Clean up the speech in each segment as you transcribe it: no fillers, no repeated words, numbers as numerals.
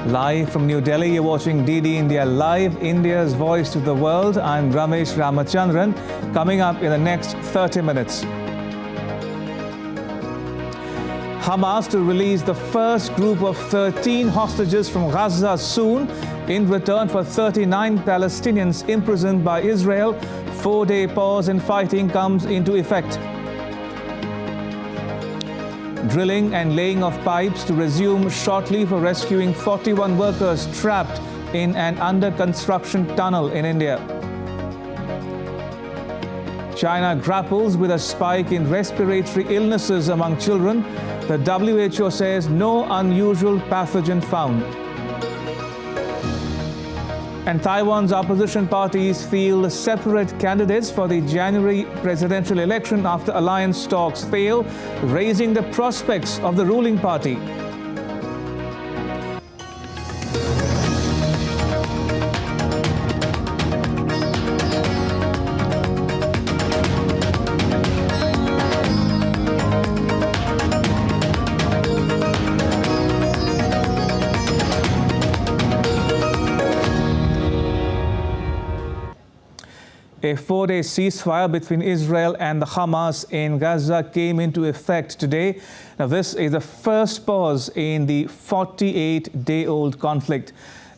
Live from New Delhi, you're watching DD India Live, India's voice to the world. I'm Ramesh Ramachandran. Coming up in the next 30 minutes. Hamas to release the first group of 13 hostages from Gaza soon in return for 39 Palestinians imprisoned by Israel. 4-day pause in fighting comes into effect. Drilling and laying of pipes to resume shortly for rescuing 41 workers trapped in an under-construction tunnel in India. China grapples with a spike in respiratory illnesses among children. The WHO says no unusual pathogen found. And Taiwan's opposition parties field separate candidates for the January presidential election after alliance talks fail, raising the prospects of the ruling party. A 4-day ceasefire between Israel and the Hamas in Gaza came into effect today. Now, this is the first pause in the 48-day-old conflict.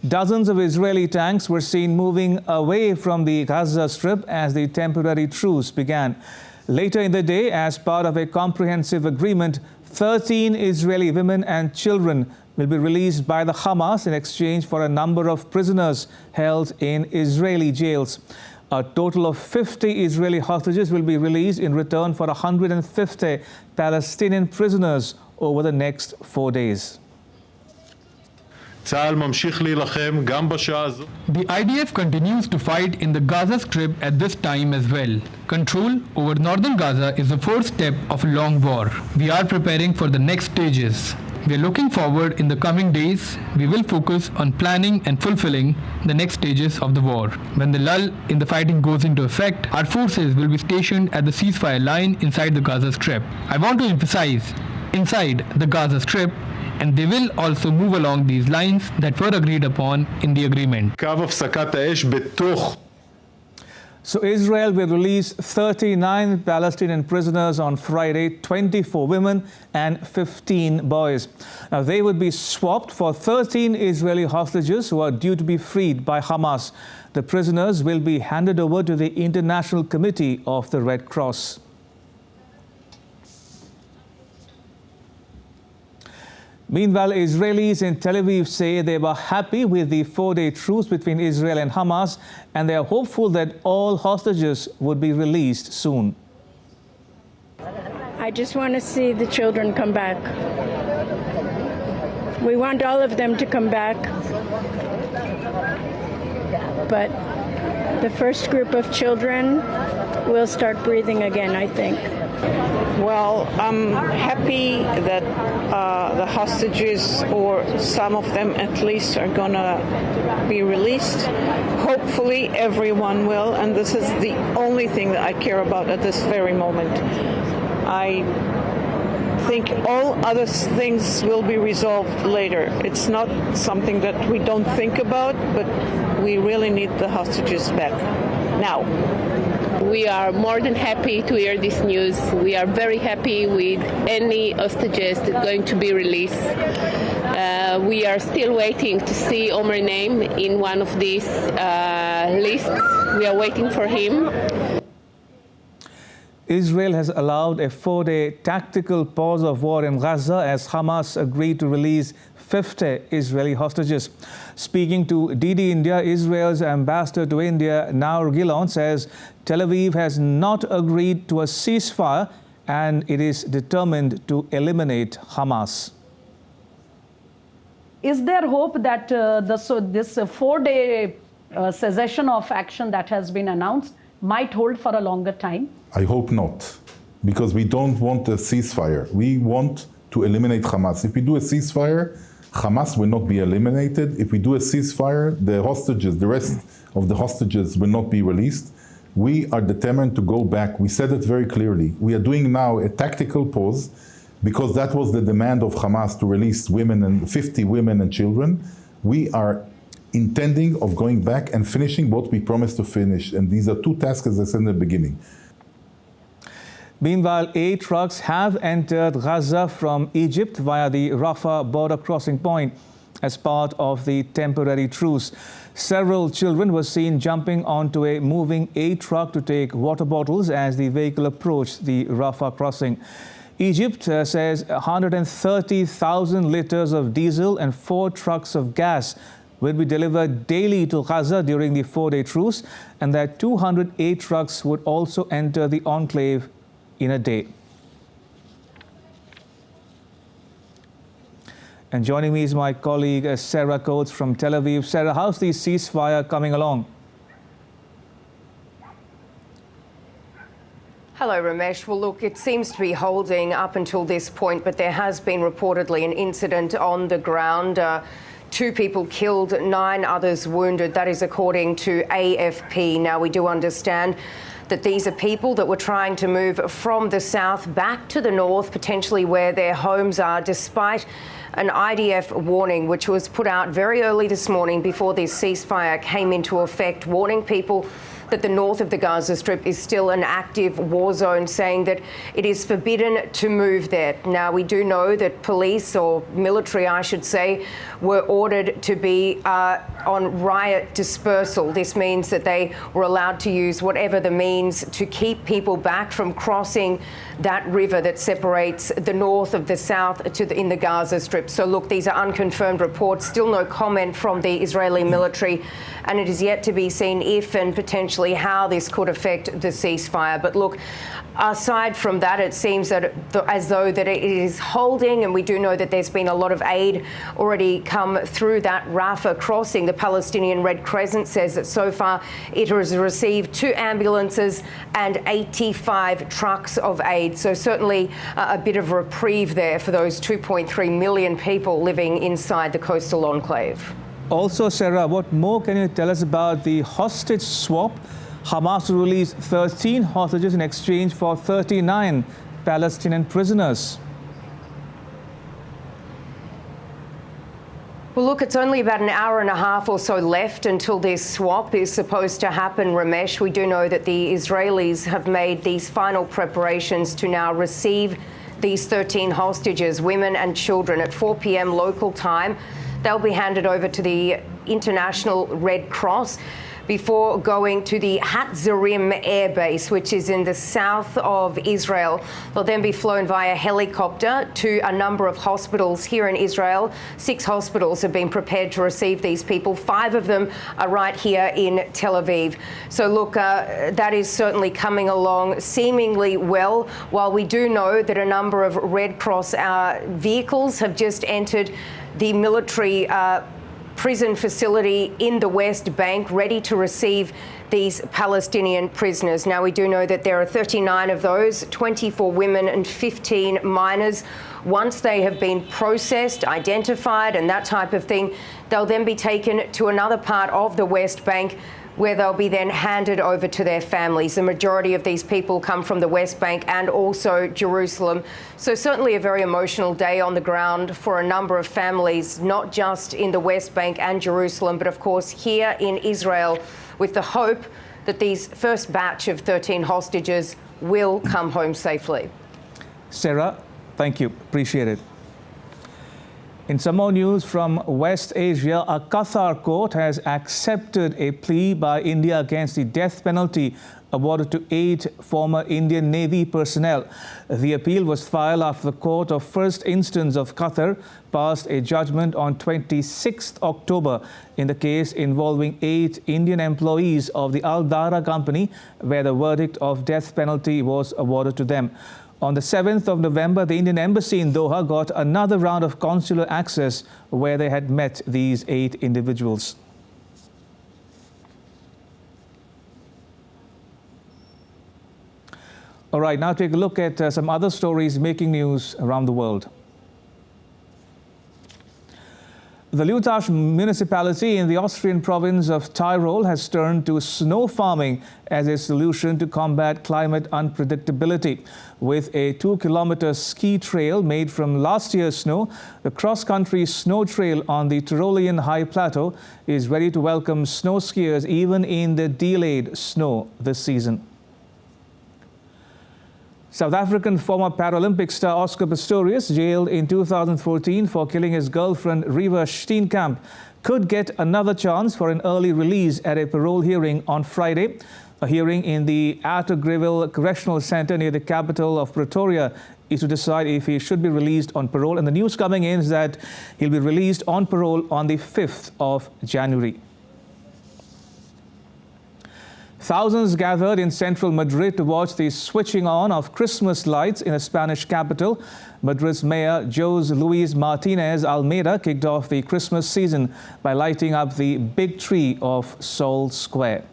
Dozens of Israeli tanks were seen moving away from the Gaza Strip as the temporary truce began. Later in the day, as part of a comprehensive agreement, 13 Israeli women and children will be released by the Hamas in exchange for a number of prisoners held in Israeli jails. A total of 50 Israeli hostages will be released in return for 150 Palestinian prisoners over the next 4 days. The IDF continues to fight in the Gaza Strip at this time as well. Control over northern Gaza is the first step of a long war. We are preparing for the next stages. We are looking forward in the coming days. We will focus on planning and fulfilling the next stages of the war. When the lull in the fighting goes into effect, our forces will be stationed at the ceasefire line inside the Gaza Strip. I want to emphasize, inside the Gaza Strip, and they will also move along these lines that were agreed upon in the agreement. So Israel will release 39 Palestinian prisoners on Friday, 24 women and 15 boys. Now, they would be swapped for 13 Israeli hostages who are due to be freed by Hamas. The prisoners will be handed over to the International Committee of the Red Cross. Meanwhile, Israelis in Tel Aviv say they were happy with the 4-day truce between Israel and Hamas, and they are hopeful that all hostages would be released soon. I just want to see the children come back. We want all of them to come back. But the first group of children will start breathing again, I think. Well, I'm happy that the hostages, or some of them at least, are going to be released. Hopefully everyone will, and this is the only thing that I care about at this very moment. I think all other things will be resolved later. It's not something that we don't think about, but we really need the hostages back now. We are more than happy to hear this news. We are very happy with any hostages that are going to be released. We are still waiting to see Omer's name in one of these lists. We are waiting for him. Israel has allowed a 4-day tactical pause of war in Gaza as Hamas agreed to release 50 Israeli hostages. Speaking to DD India, Israel's ambassador to India, Naur Gilon, says Tel Aviv has not agreed to a ceasefire and it is determined to eliminate Hamas. Is there hope that this 4-day cessation of action that has been announced might hold for a longer time? I hope not, because we don't want a ceasefire. We want to eliminate Hamas. If we do a ceasefire, Hamas will not be eliminated. If we do a ceasefire, the hostages, the rest of the hostages will not be released. We are determined to go back. We said it very clearly. We are doing now a tactical pause because that was the demand of Hamas to release women and 50 women and children. we are intending of going back and finishing what we promised to finish. And these are two tasks, as I said in the beginning. Meanwhile, 8 trucks have entered Gaza from Egypt via the Rafah border crossing point as part of the temporary truce. Several children were seen jumping onto a moving aid truck to take water bottles as the vehicle approached the Rafah crossing. Egypt says 130,000 litres of diesel and 4 trucks of gas will be delivered daily to Gaza during the 4-day truce, and that 208 trucks would also enter the enclave in a day. And joining me is my colleague Sarah Coates from Tel Aviv. Sarah, how's the ceasefire coming along? Hello, Ramesh. Well, look, it seems to be holding up until this point, but there has been reportedly an incident on the ground. 2 people killed, 9 others wounded. That is according to AFP. Now, we do understand that these are people that were trying to move from the south back to the north, potentially where their homes are, despite an IDF warning which was put out very early this morning before this ceasefire came into effect, warning people that the north of the Gaza Strip is still an active war zone, saying that it is forbidden to move there. Now, we do know that police, or military, I should say, were ordered to be on riot dispersal. This means that they were allowed to use whatever the means to keep people back from crossing that river that separates the north of the south in the Gaza Strip. So, look, these are unconfirmed reports, still no comment from the Israeli military, and it is yet to be seen if and potentially how this could affect the ceasefire. But look, aside from that, it seems that as though that it is holding, and we do know that there's been a lot of aid already come through that Rafah crossing. The Palestinian Red Crescent says that so far it has received 2 ambulances and 85 trucks of aid. So certainly a bit of reprieve there for those 2.3 million people living inside the coastal enclave. Also, Sarah, what more can you tell us about the hostage swap? Hamas released 13 hostages in exchange for 39 Palestinian prisoners. Well, look, it's only about an hour and a half or so left until this swap is supposed to happen, Ramesh. We do know that the Israelis have made these final preparations to now receive these 13 hostages, women and children, at 4 p.m. local time. They'll be handed over to the International Red Cross before going to the Hatzarim Air Base, which is in the south of Israel. They'll then be flown via helicopter to a number of hospitals here in Israel. 6 hospitals have been prepared to receive these people. 5 of them are right here in Tel Aviv. So look, that is certainly coming along seemingly well, while we do know that a number of Red Cross vehicles have just entered the military prison facility in the West Bank, ready to receive these Palestinian prisoners. Now, we do know that there are 39 of those, 24 women and 15 minors. Once they have been processed, identified, and that type of thing, they'll then be taken to another part of the West Bank, where they'll be then handed over to their families. The majority of these people come from the West Bank and also Jerusalem. So certainly a very emotional day on the ground for a number of families, not just in the West Bank and Jerusalem, but of course here in Israel, with the hope that these first batch of 13 hostages will come home safely. Sarah, thank you. Appreciate it. In some more news from West Asia, a Qatar court has accepted a plea by India against the death penalty awarded to 8 former Indian Navy personnel. The appeal was filed after the Court of First Instance of Qatar passed a judgment on 26th October in the case involving 8 Indian employees of the Al Dara company, where the verdict of death penalty was awarded to them. On the 7th of November, the Indian Embassy in Doha got another round of consular access where they had met these 8 individuals. All right, now take a look at some other stories making news around the world. The Lüttach municipality in the Austrian province of Tyrol has turned to snow farming as a solution to combat climate unpredictability. With a 2-kilometer ski trail made from last year's snow, the cross-country snow trail on the Tyrolean High Plateau is ready to welcome snow skiers even in the delayed snow this season. South African former Paralympic star Oscar Pistorius, jailed in 2014 for killing his girlfriend Reeva Steenkamp, could get another chance for an early release at a parole hearing on Friday. A hearing in the Attergreville Correctional Centre near the capital of Pretoria is to decide if he should be released on parole. And the news coming in is that he'll be released on parole on the 5th of January. Thousands gathered in central Madrid to watch the switching on of Christmas lights in the Spanish capital. Madrid's mayor, José Luis Martínez Almeida, kicked off the Christmas season by lighting up the big tree of Sol Square.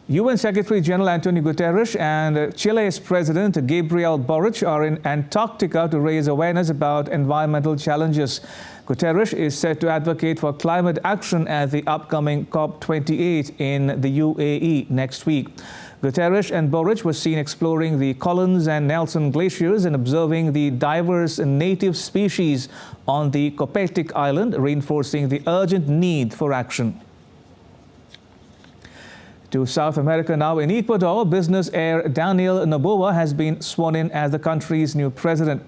UN Secretary-General Antonio Guterres and Chile's President Gabriel Boric are in Antarctica to raise awareness about environmental challenges. Guterres is set to advocate for climate action at the upcoming COP28 in the UAE next week. Guterres and Boric were seen exploring the Collins and Nelson glaciers and observing the diverse native species on the Coptic Island, reinforcing the urgent need for action. To South America now. In Ecuador, business heir Daniel Noboa has been sworn in as the country's new president.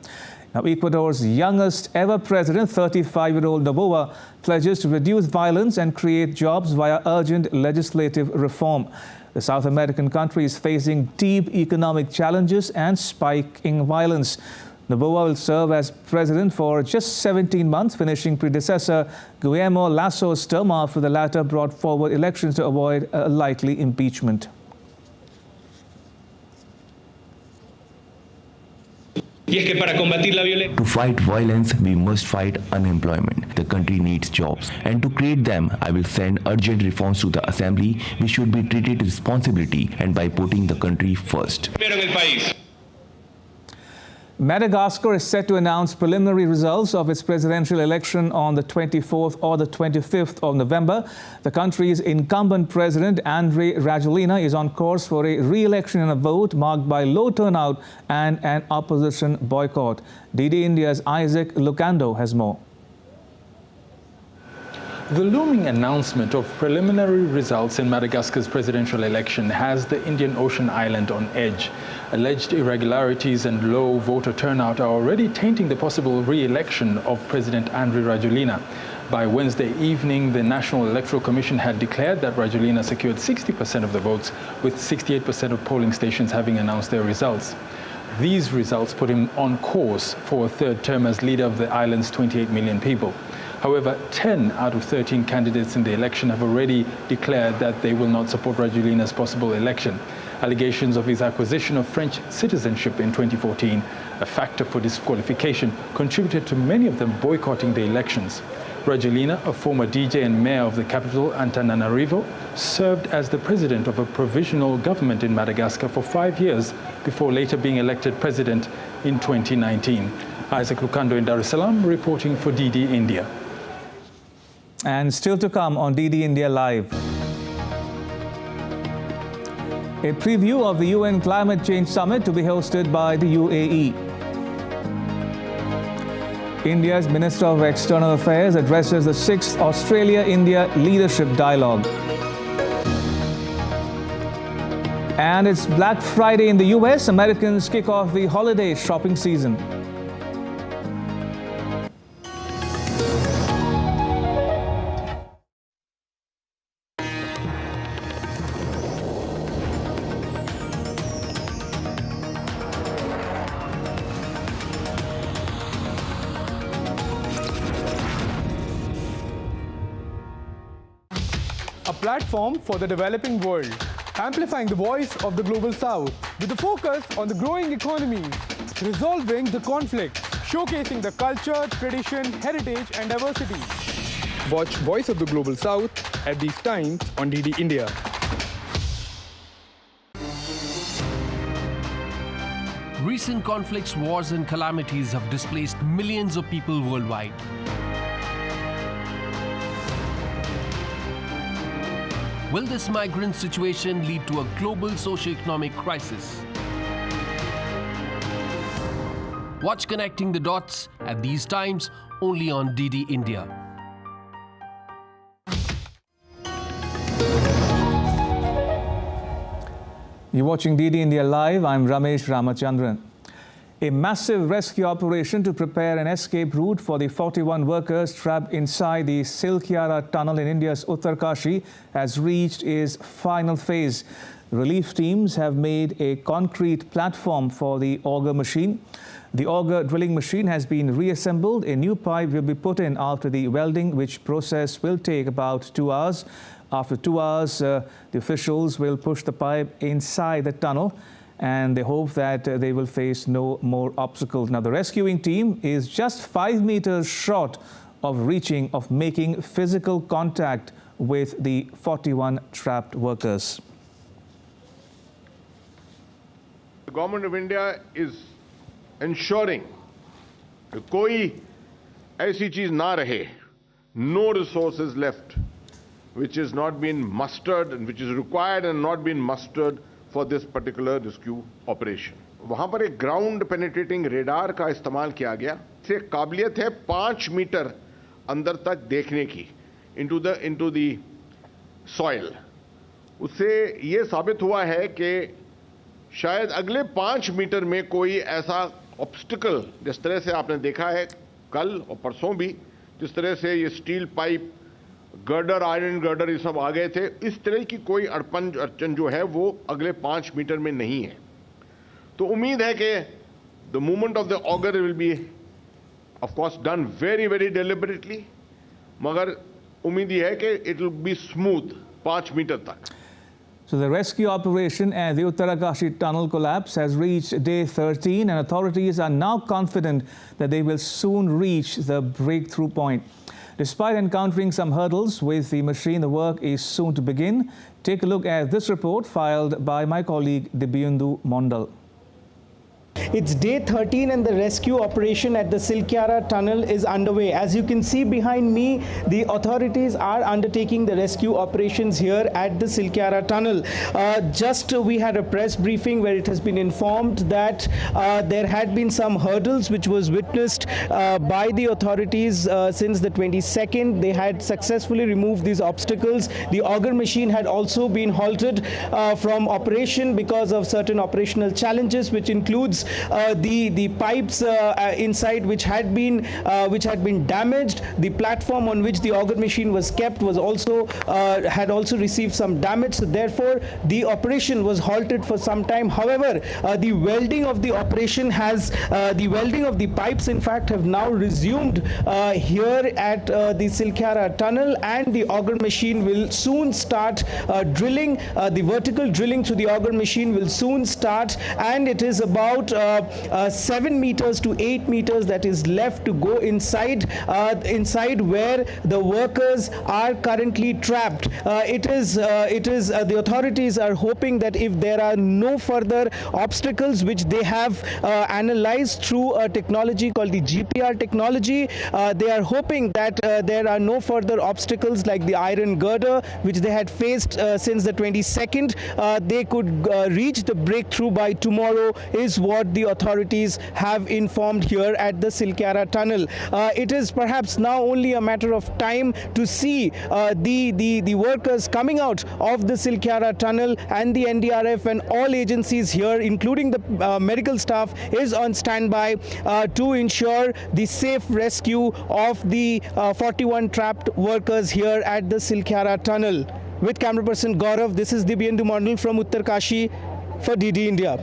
Now, Ecuador's youngest ever president, 35-year-old Noboa, pledges to reduce violence and create jobs via urgent legislative reform. The South American country is facing deep economic challenges and spiking violence. Noboa will serve as president for just 17 months, finishing predecessor Guillermo Lasso's term after the latter brought forward elections to avoid a likely impeachment. To fight violence, we must fight unemployment. The country needs jobs. And to create them, I will send urgent reforms to the Assembly, which should be treated with responsibility and by putting the country first. Madagascar is set to announce preliminary results of its presidential election on the 24th or the 25th of November. The country's incumbent president, Andry Rajoelina, is on course for a re-election in a vote marked by low turnout and an opposition boycott. DD India's Isaac Lucando has more. The looming announcement of preliminary results in Madagascar's presidential election has the Indian Ocean island on edge. Alleged irregularities and low voter turnout are already tainting the possible re-election of President Andry Rajoelina. By Wednesday evening, the National Electoral Commission had declared that Rajoelina secured 60% of the votes, with 68% of polling stations having announced their results. These results put him on course for a third term as leader of the island's 28 million people. However, 10 out of 13 candidates in the election have already declared that they will not support Rajoelina's possible election. Allegations of his acquisition of French citizenship in 2014, a factor for disqualification, contributed to many of them boycotting the elections. Rajoelina, a former DJ and mayor of the capital, Antananarivo, served as the president of a provisional government in Madagascar for 5 years before later being elected president in 2019. Isaac Lucando in Dar es Salaam, reporting for DD India. And still to come on DD India Live. A preview of the UN Climate Change Summit to be hosted by the UAE. India's Minister of External Affairs addresses the 6th Australia-India Leadership Dialogue. And it's Black Friday in the US. Americans kick off the holiday shopping season. A platform for the developing world, amplifying the voice of the global south with a focus on the growing economies, resolving the conflict, showcasing the culture, tradition, heritage and diversity. Watch Voice of the Global South at these times on DD India. Recent conflicts, wars and calamities have displaced millions of people worldwide. Will this migrant situation lead to a global socio-economic crisis? Watch Connecting the Dots at these times only on DD India. You're watching DD India Live. I'm Ramesh Ramachandran. A massive rescue operation to prepare an escape route for the 41 workers trapped inside the Silkyara tunnel in India's Uttarkashi has reached its final phase. Relief teams have made a concrete platform for the auger machine. The auger drilling machine has been reassembled. A new pipe will be put in after the welding, which process will take about 2 hours. After 2 hours, the officials will push the pipe inside the tunnel, and they hope that they will face no more obstacles. Now, the rescuing team is just 5 meters short of making physical contact with the 41 trapped workers. The government of India is ensuring that koi aisi cheez na rahe, no resources left which has not been mustered and which is required and not been mustered for this particular rescue operation. वहां पर एक ground penetrating radar का इस्तेमाल किया गया। इससे काबिलियत है 5 मीटर अंदर तक देखने की into the soil। उससे ये साबित हुआ है कि शायद अगले 5 मीटर में कोई ऐसा ऑब्स्टिकल, जिस तरह से आपने देखा है कल और परसों भी, जिस तरह से ये steel pipe, girder, iron girder, ये सब आ गए थे, इस तरह की कोई अड़चन जो है वो अगले 5 मीटर में नहीं है। तो उम्मीद है कि the movement of the auger will be of course done very very deliberately, मगर उम्मीद ये है कि it will be smooth 5 metre तक। So the rescue operation at the Uttarkashi tunnel collapse has reached day 13, and authorities are now confident that they will soon reach the breakthrough point. Despite encountering some hurdles with the machine, the work is soon to begin. Take a look at this report filed by my colleague Dibyendu Mondal. It's day 13 and the rescue operation at the Silkyara tunnel is underway. As you can see behind me, the authorities are undertaking the rescue operations here at the Silkyara tunnel. We had a press briefing where it has been informed that there had been some hurdles which was witnessed by the authorities since the 22nd. They had successfully removed these obstacles. The auger machine had also been halted from operation because of certain operational challenges, which includes the pipes inside which had been damaged. The platform on which the auger machine was kept was also had also received some damage. So therefore, the operation was halted for some time. However, the welding of the operation has the welding of the pipes, in fact, have now resumed here at the Silkyara tunnel, and the auger machine will soon start drilling. The vertical drilling through the auger machine will soon start, and it is about 7 meters to 8 meters that is left to go inside where the workers are currently trapped. The authorities are hoping that if there are no further obstacles, which they have analyzed through a technology called the GPR technology, they are hoping that there are no further obstacles like the iron girder which they had faced since the 22nd. They could reach the breakthrough by tomorrow, is what the authorities have informed here at the Silkyara tunnel. It is perhaps now only a matter of time to see the workers coming out of the Silkyara tunnel, and the NDRF and all agencies here, including the medical staff, is on standby to ensure the safe rescue of the 41 trapped workers here at the Silkyara tunnel. With camera person Gaurav, this is Dibyendu Mondal from Uttarkashi for DD India.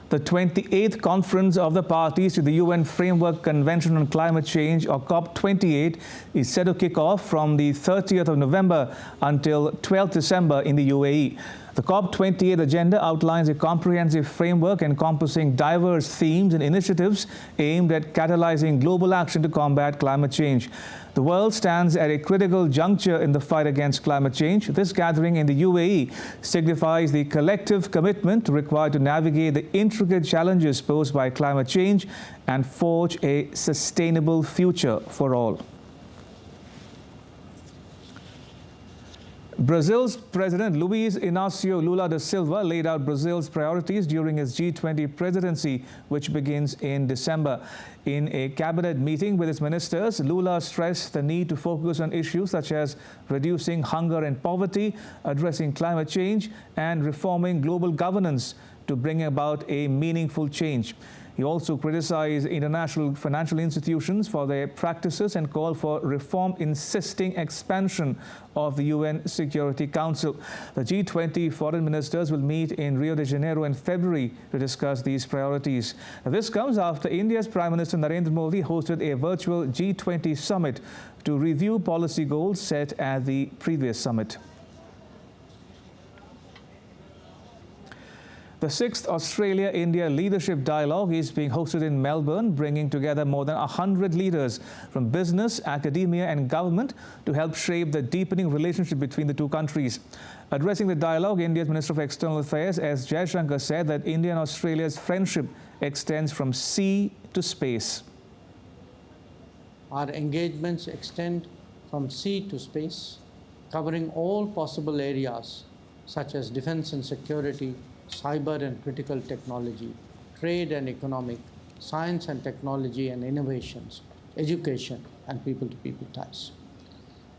The 28th Conference of the Parties to the UN Framework Convention on Climate Change, or COP28, is set to kick off from the 30th of November until 12th December in the UAE. The COP28 agenda outlines a comprehensive framework encompassing diverse themes and initiatives aimed at catalyzing global action to combat climate change. The world stands at a critical juncture in the fight against climate change. This gathering in the UAE signifies the collective commitment required to navigate the intricate challenges posed by climate change and forge a sustainable future for all. Brazil's President Luiz Inácio Lula da Silva laid out Brazil's priorities during his G20 presidency, which begins in December. In a cabinet meeting with his ministers, Lula stressed the need to focus on issues such as reducing hunger and poverty, addressing climate change, and reforming global governance to bring about a meaningful change. He also criticized international financial institutions for their practices and called for reform, insisting expansion of the UN Security Council. The G20 foreign ministers will meet in Rio de Janeiro in February to discuss these priorities. Now, this comes after India's Prime Minister Narendra Modi hosted a virtual G20 summit to review policy goals set at the previous summit. The 6th Australia-India Leadership Dialogue is being hosted in Melbourne, bringing together more than 100 leaders from business, academia and government to help shape the deepening relationship between the two countries. Addressing the dialogue, India's Minister of External Affairs S. Jaishankar said that India and Australia's friendship extends from sea to space. Our engagements extend from sea to space, covering all possible areas such as defense and security, cyber and critical technology, trade and economic, science and technology and innovations, education and people-to-people ties.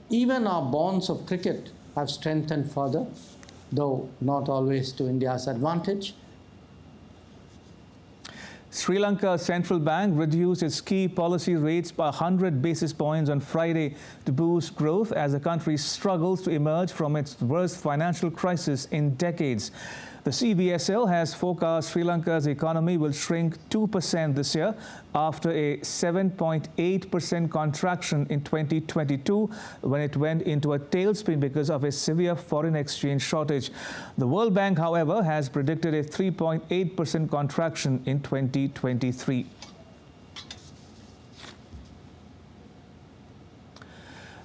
Even our bonds of cricket have strengthened further, though not always to India's advantage. Sri Lanka's central bank reduced its key policy rates by 100 basis points on Friday to boost growth as the country struggles to emerge from its worst financial crisis in decades. The CBSL has forecast Sri Lanka's economy will shrink 2% this year after a 7.8% contraction in 2022 when it went into a tailspin because of a severe foreign exchange shortage. The World Bank, however, has predicted a 3.8% contraction in 2023.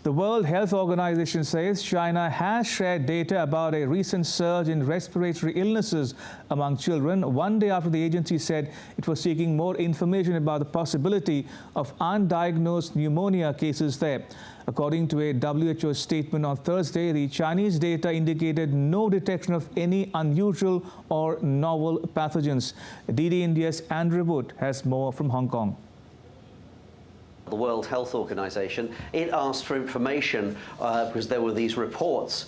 The World Health Organization says China has shared data about a recent surge in respiratory illnesses among children, one day after the agency said it was seeking more information about the possibility of undiagnosed pneumonia cases there. According to a WHO statement on Thursday, the Chinese data indicated no detection of any unusual or novel pathogens. DD India's Andrew Wood has more from Hong Kong. The World Health Organization, it asked for information because there were these reports,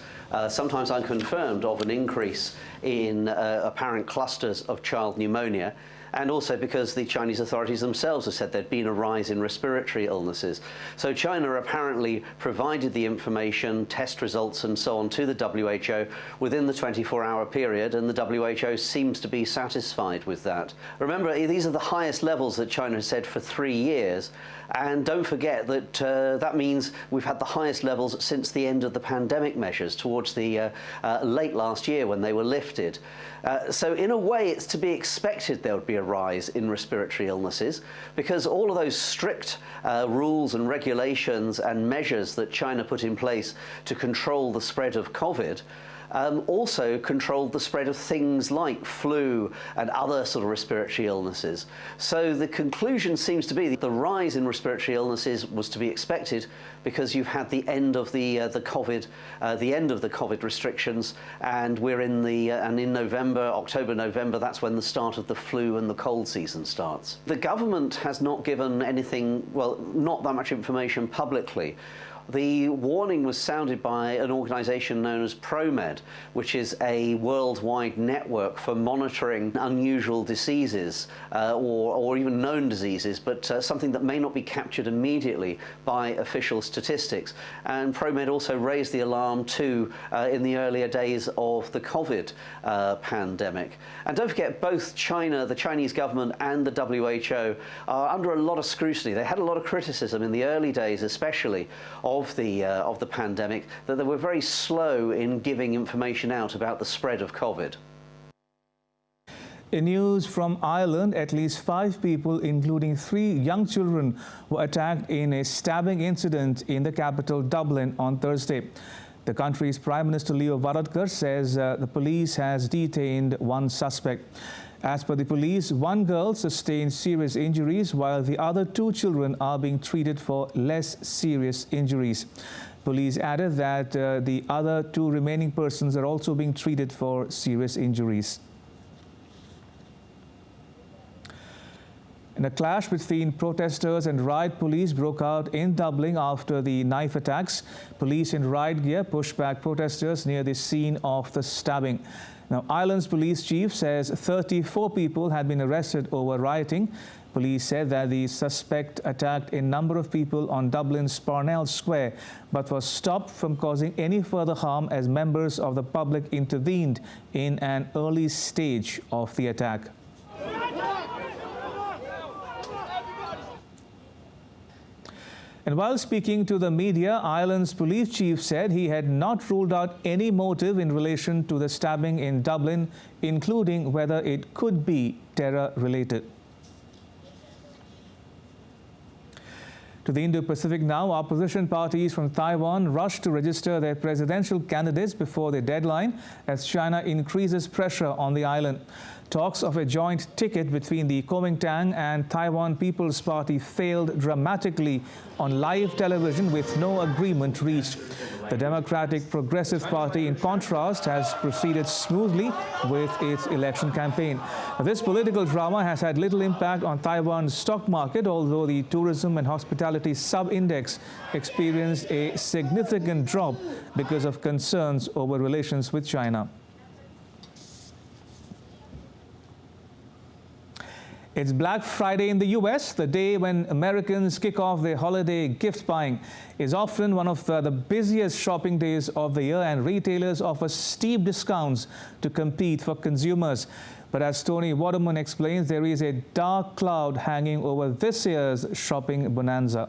sometimes unconfirmed, of an increase in apparent clusters of child pneumonia, and also because the Chinese authorities themselves have said there'd been a rise in respiratory illnesses. So China apparently provided the information, test results and so on to the WHO within the 24-hour period, and the WHO seems to be satisfied with that. Remember, these are the highest levels that China has said for 3 years, and don't forget that that means we've had the highest levels since the end of the pandemic measures towards the late last year when they were lifted. So in a way, it's to be expected there would be a rise in respiratory illnesses because all of those strict rules and regulations and measures that China put in place to control the spread of COVID also controlled the spread of things like flu and other sort of respiratory illnesses. So the conclusion seems to be that the rise in respiratory illnesses was to be expected because you've had the end of the COVID restrictions, and we're in in November, October, November, that's when the start of the flu and the cold season starts. The government has not given anything, well, not that much information publicly. The warning was sounded by an organisation known as ProMed, which is a worldwide network for monitoring unusual diseases or even known diseases, but something that may not be captured immediately by official statistics. And ProMed also raised the alarm too in the earlier days of the COVID pandemic. And don't forget, both China, the Chinese government, and the WHO are under a lot of scrutiny. They had a lot of criticism in the early days, especially, of of the pandemic, that they were very slow in giving information out about the spread of COVID. In news from Ireland, at least 5 people, including 3 young children, were attacked in a stabbing incident in the capital, Dublin, on Thursday. The country's Prime Minister Leo Varadkar says the police has detained 1 suspect. As per the police, 1 girl sustained serious injuries, while the other 2 children are being treated for less serious injuries. Police added that the other 2 remaining persons are also being treated for serious injuries. And a clash between protesters and riot police broke out in Dublin after the knife attacks. Police in riot gear pushed back protesters near the scene of the stabbing. Now, Ireland's police chief says 34 people had been arrested over rioting. Police said that the suspect attacked a number of people on Dublin's Parnell Square, but was stopped from causing any further harm as members of the public intervened in an early stage of the attack. And while speaking to the media, Ireland's police chief said he had not ruled out any motive in relation to the stabbing in Dublin, including whether it could be terror-related. To the Indo-Pacific now, opposition parties from Taiwan rushed to register their presidential candidates before the deadline as China increases pressure on the island. Talks of a joint ticket between the Kuomintang and Taiwan People's Party failed dramatically on live television with no agreement reached. The Democratic Progressive Party, in contrast, has proceeded smoothly with its election campaign. Now, this political drama has had little impact on Taiwan's stock market, although the tourism and hospitality sub-index experienced a significant drop because of concerns over relations with China. It's Black Friday in the US. The day when Americans kick off their holiday gift buying is often one of the busiest shopping days of the year, and retailers offer steep discounts to compete for consumers. But as Tony Waterman explains, there is a dark cloud hanging over this year's shopping bonanza.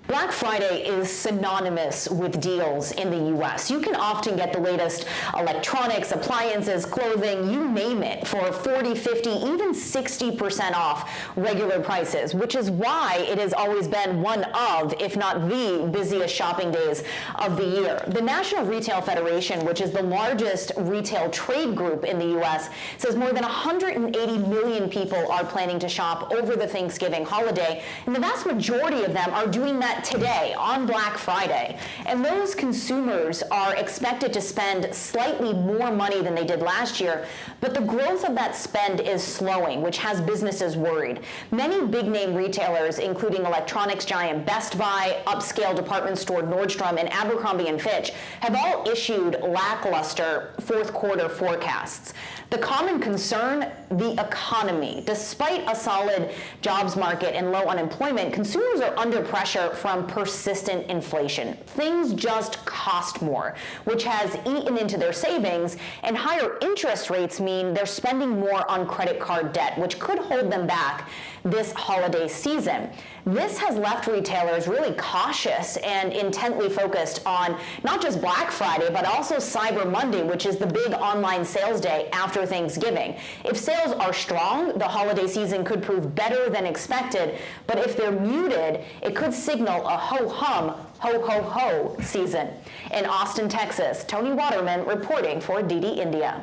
Black Friday is synonymous with deals in the U.S. You can often get the latest electronics, appliances, clothing, you name it, for 40, 50, even 60% off regular prices, which is why it has always been one of, if not the busiest shopping days of the year. The National Retail Federation, which is the largest retail trade group in the U.S., says more than 180 million people are planning to shop over the Thanksgiving holiday, and the vast majority of them are doing that today on Black Friday. And those consumers are expected to spend slightly more money than they did last year, but the growth of that spend is slowing, which has businesses worried. Many big-name retailers, including electronics giant Best Buy, upscale department store Nordstrom, and Abercrombie & Fitch, have all issued lackluster fourth quarter forecasts. The common concern, the economy. Despite a solid jobs market and low unemployment, consumers are under pressure from persistent inflation. Things just cost more, which has eaten into their savings, and higher interest rates mean they're spending more on credit card debt, which could hold them back this holiday season. This has left retailers really cautious and intently focused on not just Black Friday, but also Cyber Monday, which is the big online sales day after Thanksgiving. If sales are strong, the holiday season could prove better than expected, but if they're muted, it could signal a ho-hum, ho-ho-ho season. In Austin, Texas, Tony Waterman reporting for DD India.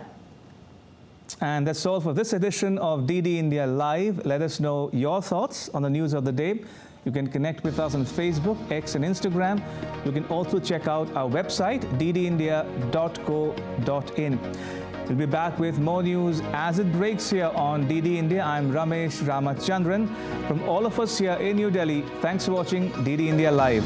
And that's all for this edition of DD India Live. Let us know your thoughts on the news of the day. You can connect with us on Facebook, X, and Instagram. You can also check out our website, ddindia.co.in. We'll be back with more news as it breaks here on DD India. I'm Ramesh Ramachandran. From all of us here in New Delhi, thanks for watching DD India Live.